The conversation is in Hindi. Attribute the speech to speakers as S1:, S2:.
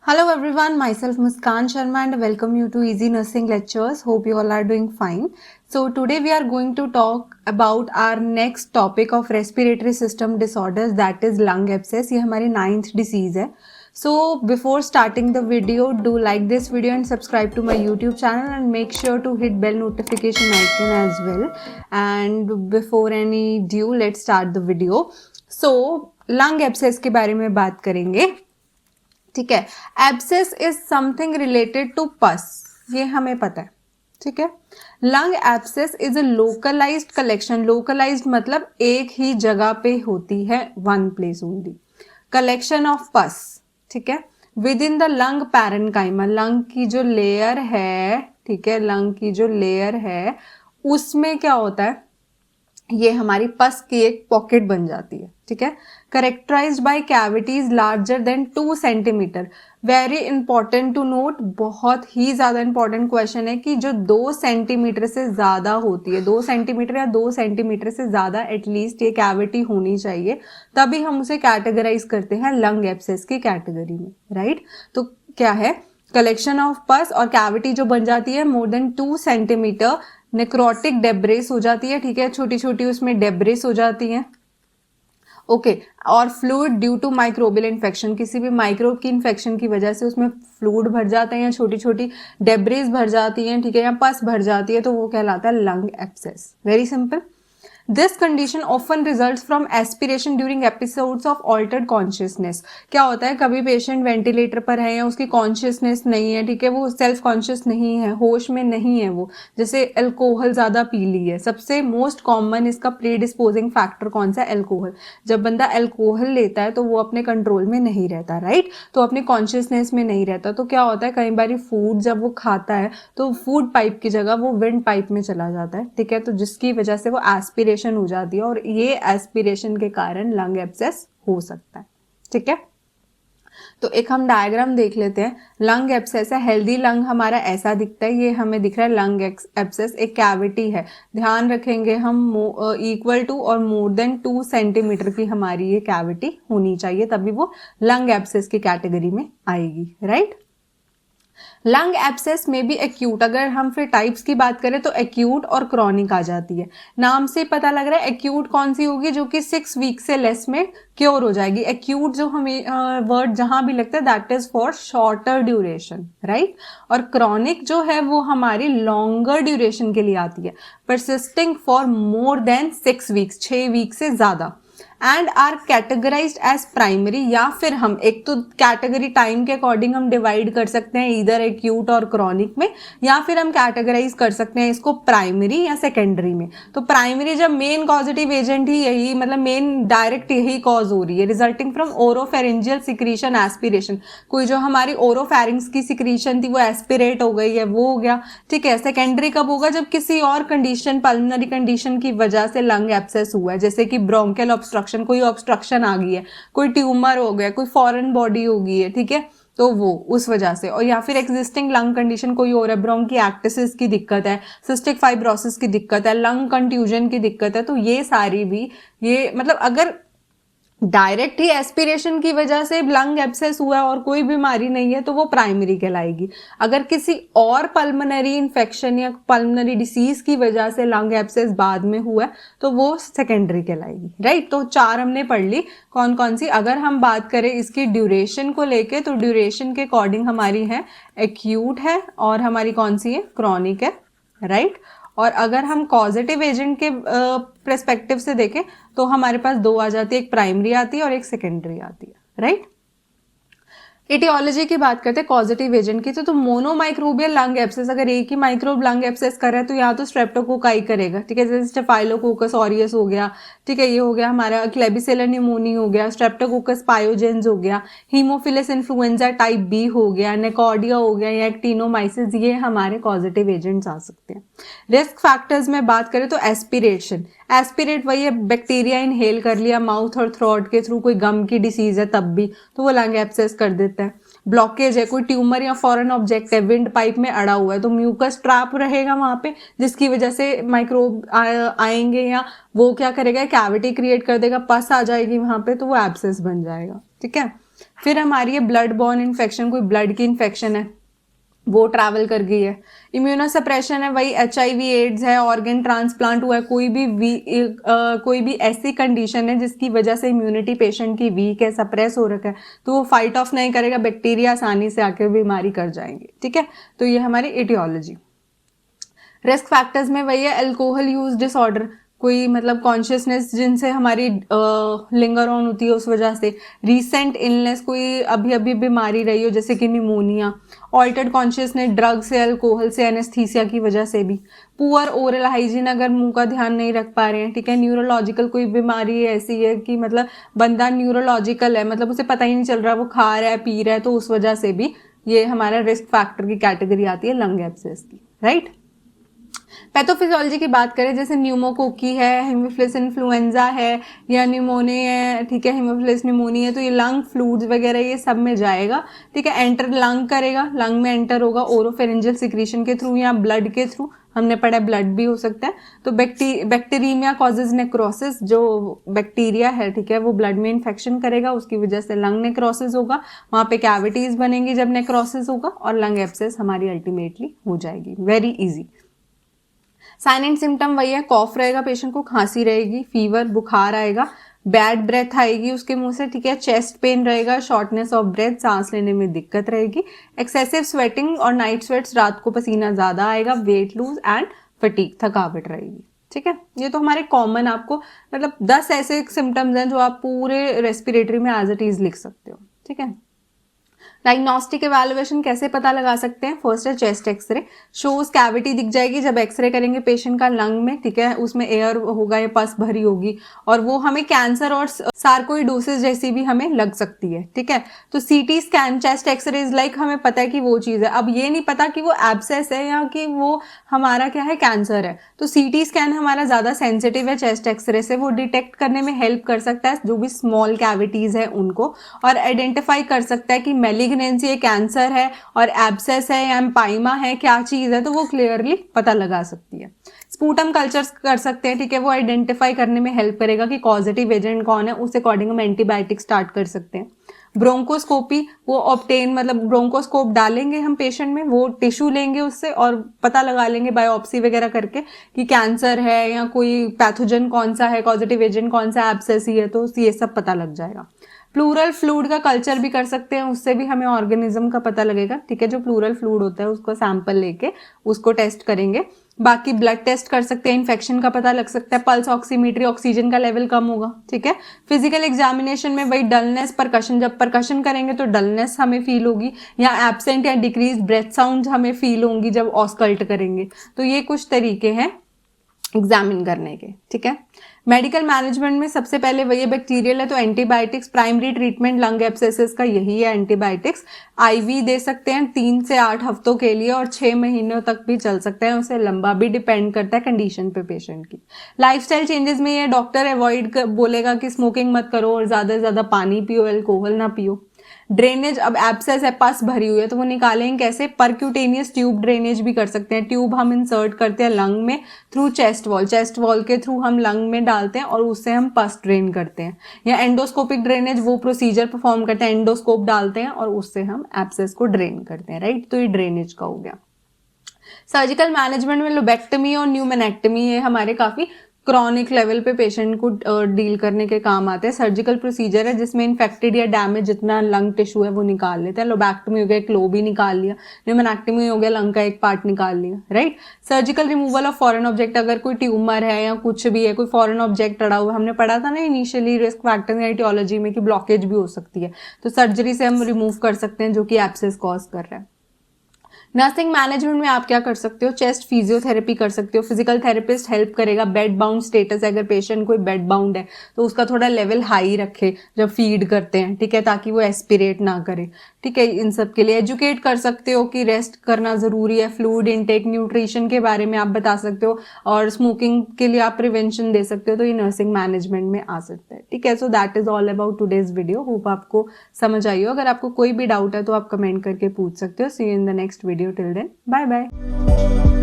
S1: Hello everyone, myself Muskan Sharma and welcome you to Easy Nursing Lectures. Hope you all are doing fine. So today we are going to talk about our next topic of respiratory system disorders, that is lung abscess. ये हमारी 9th disease है. So before starting the video, do like this video and subscribe to my YouTube channel and make sure to hit bell notification icon as well. And before any ado, let's start the video. So lung abscess के बारे में बात करेंगे. ठीक है. Abscess is something related to pus, ये हमें पता है. ठीक है. Lung abscess is a localised collection. Localised मतलब एक ही जगह पे होती है, one place only. Collection of pus. ठीक है. Within the lung parenchyma, lung की जो लेयर है, ठीक है, लंग की जो लेयर है उसमें क्या होता है, ये हमारी पस की एक पॉकेट बन जाती है. ठीक है. Characterised by cavities larger than 2 centimetre. Very important to note, बहुत ही ज्यादा इंपॉर्टेंट क्वेश्चन है कि जो 2 सेंटीमीटर से ज्यादा होती है, 2 सेंटीमीटर या 2 सेंटीमीटर से ज्यादा एटलीस्ट ये कैविटी होनी चाहिए, तभी हम उसे कैटेगराइज करते हैं लंग एब्सेस की कैटेगरी में. राइट. तो क्या है, कलेक्शन ऑफ पस और कैविटी जो बन जाती है मोर देन 2 सेंटीमीटर. नेक्रोटिक डेब्रेस हो जाती है. ठीक है. छोटी छोटी उसमें डेब्रेस हो जाती है. ओके. और fluid due to microbial infection, किसी भी माइक्रोब की इन्फेक्शन की वजह से उसमें फ्लूइड भर जाते हैं या छोटी छोटी डेब्रेस भर जाती हैं. ठीक है. या पस भर जाती है, तो वो कहलाता है lung abscess. Very simple. This condition often result from aspiration during episodes of altered consciousness. क्या होता है, कभी पेशेंट वेंटिलेटर पर है या उसकी कॉन्शियसनेस नहीं है, ठीक है, वो सेल्फ कॉन्शियस नहीं है, होश में नहीं है, वो जैसे अल्कोहल ज्यादा पी ली है. सबसे मोस्ट कॉमन इसका प्रीडिस्पोजिंग फैक्टर कौन सा है, अल्कोहल. जब बंदा अल्कोहल लेता है तो वो अपने कंट्रोल में नहीं रहता. राइट. तो अपने कॉन्शियसनेस में नहीं रहता. तो क्या होता है, कई बार फूड जब वो खाता है तो फूड पाइप की जगह वो विंड पाइप में चला जाता है. ठीक है. तो जिसकी वजह से वो एस्पिरेशन हो जाती है और ये एस्पिरेशन के कारण लंग एब्सेस हो सकता है. ठीक है. तो एक हम डायग्राम देख लेते हैं. लंग एब्सेस है, हेल्दी लंग हमारा ऐसा दिखता है, ये हमें दिख रहा है लंग एब्सेस एक कैविटी है. ध्यान रखेंगे हम इक्वल टू और मोर देन 2 सेंटीमीटर की हमारी ये कैविटी होनी चाहिए, तभी वो लंग एब्सेस की कैटेगरी में आएगी. राइट. लंग एब्सेस में भी एक्यूट, अगर हम फिर टाइप्स की बात करें तो एक्यूट और क्रॉनिक आ जाती है. नाम से पता लग रहा है एक्यूट कौन सी होगी, जो कि 6 वीक से लेस में क्योर हो जाएगी. एक्यूट जो हमें वर्ड जहां भी लगता है that is for shorter duration. Right. और क्रॉनिक जो है वो हमारी लॉन्गर ड्यूरेशन के लिए आती है, persisting for more than 6 weeks, 6 week से ज्यादा. And are categorised as primary, या फिर हम एक तो कैटेगरी टाइम के अकॉर्डिंग हम डिवाइड कर सकते हैं इधर एक्यूट और क्रॉनिक में, या फिर हम कैटेगराइज कर सकते हैं इसको प्राइमरी या सेकेंडरी में. तो प्राइमरी जब मेन कॉजेटिव एजेंट ही यही, मतलब मेन डायरेक्ट यही कॉज हो रही है, resulting from oropharyngeal secretion aspiration. कोई जो हमारी ओरोफेरिंग्स की सिक्रीशन थी वो एस्पिरेट हो गई है, वो हो गया. ठीक है. सेकेंडरी कब होगा, जब किसी और कंडीशन, पल्मोनरी कंडीशन की वजह से लंग एब्सेस हुआ है, जैसे कि ब्रोंकियल ऑब्स्ट्रक्शन, कोई ऑब्स्ट्रक्शन आ गई है, कोई ट्यूमर हो गया, कोई फॉरेन बॉडी हो गई है. ठीक है. तो वो उस वजह से, और या फिर एग्जिस्टिंग लंग कंडीशन कोई और है, ब्रोंकिएक्टिसिस की दिक्कत है, सिस्टिक फाइब्रोसिस की दिक्कत है, लंग कंट्यूजन की दिक्कत है. तो ये सारी भी, ये मतलब अगर डायरेक्ट ही एस्पिरेशन की वजह से लंग एब्सेस हुआ है और कोई बीमारी नहीं है तो वो प्राइमरी कहलाएगी. अगर किसी और पल्मोनरी इन्फेक्शन या पल्मोनरी डिसीज की वजह से लंग एब्सेस बाद में हुआ है तो वो सेकेंडरी कहलाएगी. राइट. तो 4 हमने पढ़ ली. कौन कौन सी, अगर हम बात करें इसकी ड्यूरेशन को लेके, तो ड्यूरेशन के अकॉर्डिंग हमारी है एक्यूट है और हमारी कौन सी है, क्रॉनिक है. राइट. और अगर हम कॉजेटिव एजेंट के पर्सपेक्टिव से देखें तो हमारे पास 2 आ जाती है, एक प्राइमरी आती है और एक सेकेंडरी आती है. राइट. एटियोलॉजी की बात करते हैं कॉजेटिव एजेंट की. तो मोनोमाइक्रोबियल लंग एब्सेस, अगर एक ही माइक्रोब लंग एब्सेस कर रहा है तो यहाँ तो स्ट्रेप्टोकोकाई करेगा. ठीक है. जैसे स्टेफाइलोकोकस ऑरियस हो गया. ठीक है. ये हो गया हमारा क्लेबिसेला न्यूमोनी हो गया, स्ट्रेप्टोकोकस पायोजेंस हो गया, हीमोफिलस इन्फ्लुएंजा टाइप बी हो गया, नेकॉर्डिया हो गया या एक्टिनोमाइसिस, ये हमारे कॉजेटिव एजेंट्स आ सकते हैं. रिस्क फैक्टर्स में बात करें तो एस्पिरेशन, एस्पिरेट वही है, बैक्टीरिया इनहेल कर लिया माउथ और थ्रोट के थ्रू, कोई गम की डिसीज है तब भी तो वो लंग एब्सेस कर देता है. ब्लॉकेज है, कोई ट्यूमर या फॉरेन ऑब्जेक्ट है, विंड पाइप में अड़ा हुआ है तो म्यूकस ट्रैप रहेगा वहां पे, जिसकी वजह से माइक्रोब आएंगे या वो क्या करेगा, कैविटी क्रिएट कर देगा, पस आ जाएगी वहां पे, तो वो एब्सेस बन जाएगा. ठीक है. फिर हमारी है ब्लड बॉर्न इन्फेक्शन, कोई ब्लड की इन्फेक्शन है वो ट्रैवल कर गई है। इम्यूनोसप्रेशन है, वही HIV एड्स है, ऑर्गन ट्रांसप्लांट हुआ है, कोई भी ऐसी कंडीशन है जिसकी वजह से इम्यूनिटी पेशेंट की वीक है, सप्रेस हो रखा है, तो वो फाइट ऑफ नहीं करेगा, बैक्टीरिया आसानी से आके बीमारी कर जाएंगे। ठीक है, तो ये हमारी एटियोलॉजी। रिस्क फैक्टर्स में वही है अल्कोहल यूज डिसऑर्डर, कोई मतलब कॉन्शियसनेस जिनसे हमारी लिंगर ऑन होती है उस वजह से, रीसेंट इलनेस, कोई अभी अभी बीमारी रही हो जैसे कि निमोनिया, ऑल्टर्ड कॉन्शियसनेस ड्रग से, अल्कोहल से, एनेस्थीसिया की वजह से भी, पुअर ओरल हाइजीन, अगर मुंह का ध्यान नहीं रख पा रहे हैं। ठीक है, न्यूरोलॉजिकल कोई बीमारी ऐसी है कि मतलब बंदा न्यूरोलॉजिकल है, मतलब उसे पता ही नहीं चल रहा, वो खा रहा है पी रहा है, तो उस वजह से भी ये हमारा रिस्क फैक्टर की कैटेगरी आती है लंग एब्सेस की। राइट, पैथोफिजियोलॉजी की बात करें जैसे न्यूमोकोकी है, हेमोफिलस इन्फ्लुएंजा है या न्यूमोनिया है, ठीक है, हेमोफिलस न्यूमोनिया, तो ये लंग फ्लूइड्स वगैरह ये सब में जाएगा। ठीक है, एंटर लंग करेगा, लंग में एंटर होगा ओरोफेरेंजियल सिक्रीशन के थ्रू या ब्लड के थ्रू, हमने पढ़ा ब्लड भी हो सकता है। तो बैक्टीरियमिया कॉजेज नेक्रोसिस, जो बैक्टीरिया है ठीक है वो ब्लड में इन्फेक्शन करेगा, उसकी वजह से लंग नेक्रोसिस होगा, वहां पे कैविटीज बनेंगी जब नेक्रोसिस होगा, और लंग एब्सेस हमारी अल्टीमेटली हो जाएगी। Very easy. Sign and symptom वही है, कॉफ रहेगा पेशेंट को, खांसी रहेगी, फीवर, बुखार आएगा, बैड ब्रेथ आएगी उसके मुंह से, ठीक है, चेस्ट पेन रहेगा, शॉर्टनेस ऑफ ब्रेथ, सांस लेने में दिक्कत रहेगी, एक्सेसिव स्वेटिंग और नाइट स्वेट्स, रात को पसीना ज्यादा आएगा, वेट लूज एंड फटीग, थकावट रहेगी। ठीक है, ये तो हमारे कॉमन, आपको मतलब 10 ऐसे सिम्टम्स हैं जो आप पूरे रेस्पिरेटरी में एज इट इज लिख सकते हो। ठीक है, डायग्नोस्टिक एवेलुएशन कैसे पता लगा सकते हैं? फर्स्ट है चेस्ट एक्सरे, शोज कैविटी दिख जाएगी जब एक्सरे करेंगे पेशेंट का लंग में, ठीक है, उसमें एयर होगा या पस भरी होगी, और वो हमें कैंसर और सार्कोइडोसिस जैसी भी हमें लग सकती है। ठीक है, तो CT scan, chest x-ray is like हमें पता है कि वो चीज है, अब ये नहीं पता कि वो एब्सेस है या कि वो हमारा क्या है, कैंसर है, तो सीटी स्कैन हमारा ज्यादा सेंसिटिव है चेस्ट एक्सरे से, वो डिटेक्ट करने में हेल्प कर सकता है जो भी स्मॉल कैविटीज है उनको, और आइडेंटिफाई कर सकता है कि मेलिग्नेंसी है, कैंसर है और एब्सेस है या एम्पाइमा है, क्या चीज है, तो वो क्लियरली पता लगा सकती है। स्पूटम कल्चर्स कर सकते हैं, ठीक है, वो आइडेंटिफाई करने में हेल्प करेगा कि कॉजेटिव एजेंट कौन है, उस अकॉर्डिंग हम एंटीबायोटिक स्टार्ट कर सकते हैं। ब्रोंकोस्कोपी, वो ऑब्टेन मतलब ब्रोंकोस्कोप डालेंगे हम पेशेंट में, वो टिश्यू लेंगे उससे और पता लगा लेंगे बायोप्सी वगैरह करके कि कैंसर है या कोई पैथोजन कौन सा है, कॉजेटिव एजेंट कौन सा, एब्सेस ही है, तो ये सब पता लग जाएगा। प्लूरल फ्लूइड का कल्चर भी कर सकते हैं, उससे भी हमें ऑर्गेनिज्म का पता लगेगा। ठीक है, जो प्लूरल फ्लूइड होता है उसको सैंपल लेके उसको टेस्ट करेंगे। बाकी ब्लड टेस्ट कर सकते हैं, इन्फेक्शन का पता लग सकता है, पल्स ऑक्सीमीट्री, ऑक्सीजन का लेवल कम होगा। ठीक है, फिजिकल एग्जामिनेशन में वही डलनेस, परकशन, जब परकशन करेंगे तो डलनेस हमें फील होगी, या एब्सेंट या डिक्रीज ब्रेथ साउंड हमें फील होंगी जब ऑस्कल्ट करेंगे। तो ये कुछ तरीके हैं एग्जामिन करने के। ठीक है, मेडिकल मैनेजमेंट में सबसे पहले वही बैक्टीरियल है तो एंटीबायोटिक्स, प्राइमरी ट्रीटमेंट लंग एब्सेसेस का यही है एंटीबायोटिक्स। आईवी दे सकते हैं 3 से 8 हफ्तों के लिए और 6 महीनों तक भी चल सकते हैं, उससे लंबा भी डिपेंड करता है कंडीशन पे पेशेंट की। लाइफस्टाइल चेंजेस में ये डॉक्टर अवॉइड बोलेगा कि स्मोकिंग मत करो और ज्यादा से ज्यादा पानी पियो, अल्कोहल ना पियो। ड्रेनेज, अब एब्सेस है, पस भरी हुई है तो वो निकालेंगे कैसे, परक्यूटेनियस ट्यूब ड्रेनेज भी कर सकते हैं, ट्यूब हम इंसर्ट करते हैं लंग में थ्रू चेस्ट वॉल के थ्रू हम लंग में डालते हैं और उससे हम पस ड्रेन करते हैं। या एंडोस्कोपिक ड्रेनेज, वो प्रोसीजर परफॉर्म करते हैं, एंडोस्कोप डालते हैं और उससे हम एब्सेस को ड्रेन करते हैं। राइट, तो ये ड्रेनेज का हो गया। सर्जिकल मैनेजमेंट में लोबेक्टमी और न्यूमेनेक्टमी ये हमारे काफी क्रॉनिक लेवल पे पेशेंट को डील करने के काम आते हैं। सर्जिकल प्रोसीजर है जिसमें इन्फेक्टेड या डैमेज जितना लंग टिश्यू है वो निकाल लेते हैं। लोबैक्टमी हो गया, एक लोब ही निकाल लिया, न्यूमेनेक्टमी हो गया, लंग का एक पार्ट निकाल लिया। Right, surgical removal of foreign object, अगर कोई ट्यूमर है या कुछ भी है, कोई फॉरेन ऑब्जेक्ट अड़ा हुआ, हमने पढ़ा था ना इनिशियली रिस्क फैक्टर एटियोलॉजी में कि ब्लॉकेज भी हो सकती है, तो सर्जरी से हम रिमूव कर सकते हैं जो कि एब्सेस कॉज कर रहा है। नर्सिंग मैनेजमेंट में आप क्या कर सकते हो, चेस्ट फिजियोथेरेपी कर सकते हो, फिजिकल थेरेपिस्ट हेल्प करेगा। बेड बाउंड स्टेटस, अगर पेशेंट कोई बेड बाउंड है तो उसका थोड़ा लेवल हाई रखे जब फीड करते हैं, ठीक है, ताकि वो एस्पिरेट ना करे। ठीक है, इन सब के लिए एजुकेट कर सकते हो कि रेस्ट करना जरूरी है, फ्लूइड इनटेक, न्यूट्रिशन के बारे में आप बता सकते हो, और स्मोकिंग के लिए आप प्रिवेंशन दे सकते हो, तो ये नर्सिंग मैनेजमेंट में आ सकता है। ठीक है, so that is all about today's video. Hope आपको समझ आई हो। अगर आपको कोई भी डाउट है तो आप कमेंट करके पूछ सकते हो। See you in the next video. Till then, bye bye.